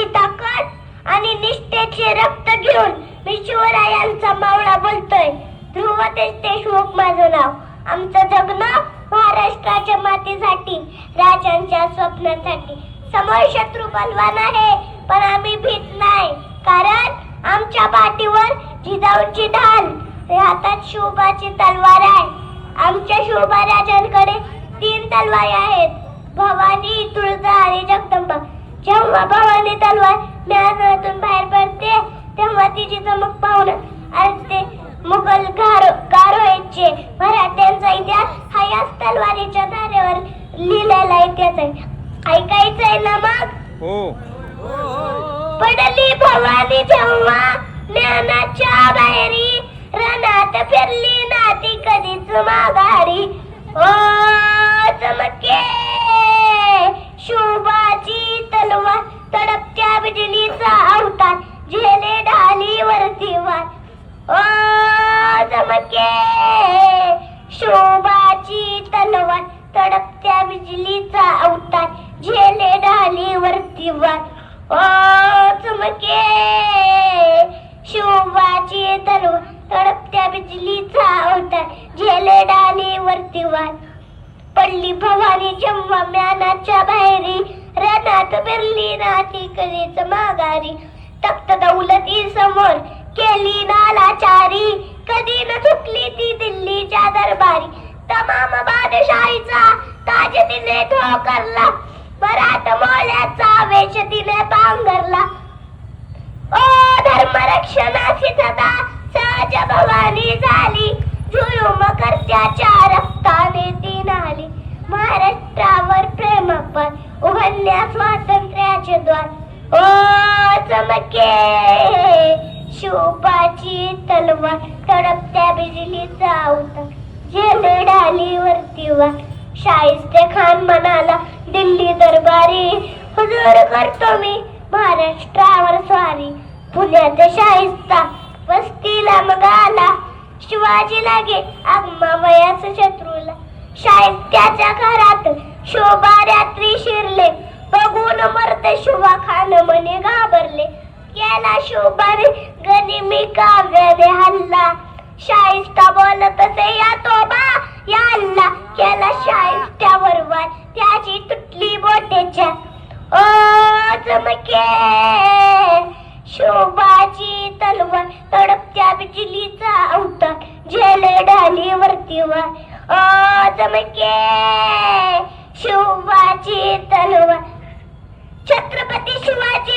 धर्माची ताकद आणि निष्ठेचे रक्त घेऊन मी शिवरायांचा मावळा बोलतोय. ध्रुव देशमुख माझं नाव. आमचं जगणं महाराष्ट्राच्या मातीसाठी, राजांच्या स्वप्नासाठी. समोर शत्रू बलवान आहे पण आम्ही भीत नाही, कारण आमच्या पाठीवर जिजाऊंची ढाल, हातात शिवबाची तलवार आहे. आमच्या शिवबा राजांकडे 3 तलवारी आहेत, भवानी, तुळजा आणि जगदंबा. जेव्हा भवानी तलवार म्यानातून बाहेर पडते तेव्हा तिची चमक पाहून ते मुघल गारोचे मराठ्यांचा इतिहास हा याच तलवारीच्या धारेवर लिहिलेला इतिहास आहे. ऐकायचंय ना मग? हो. पडली भवानी जेव्हा ज्ञानाच्या बाहेरी, रणात फिरली ना ती कधीच माघारी. ओ चमके शिवबाची तलवार, तडपत्या बिजलीचा अवतार, झेले ढालीवरती वार. ओ चमके शिवबाची तलवार, तडपत्या बिजलीचा अवतार, झेले ढालीवरती वार. ओ चमके शिवबाची तलवार, तडपत्या बिजलीचा अवतार, झेले ढालीवरती वार. पडली भवानी जेव्हा म्यानाच्या बाहेरी, रणात फिरली ना ती कधीच माघारी. तख्त दौलती समोर केली नालाचारी, कधी न चुकली ती दिल्लीच्या दरबारी. तमाम बादशाहीचा ताज तिने ठोकरला, मराठमोळ्याचा वेश तिने पांघरला. ओ धर्मरक्षणाची सदा सहज भवानी झाली, जुलूम कर्त्याच्या रक्ताने ती नाली. महाराष्ट्रावर प्रेमापर उघडल्या स्वातंत्र्याचे द्वार. ओ चमके शिवबाची तलवार, तडपत्या बिजलीचा अवतार, झेले ढालीवरती वार. शाहिस्ते खान म्हणाला दिल्ली दरबारी, हुजूर करतो मी महाराष्ट्रावर स्वारी. पुण्याचा शाहिस्ता वस्तीला मग आला, शिवाजी लागे आगमावयाच शत्रूला. शाहिस्त्याच्या घरात शोभा रात्री शिरले, बघून मर्द शिवा खान मने घाबरले. केला शोभाने गनिमी काव्याने हल्ला, शाहिस्ता बोलत असे या तोबा या अल्ला. केला शाहिस्त्यावर वार, त्याची तुटली बोटेच्या. ओ चमके शोभाची तलवार, तडपत्या बिजलीचा अवतार, झेले ढालीवरती वार. ओ चमके शिवबाची तलवार. छत्रपती शिवाजी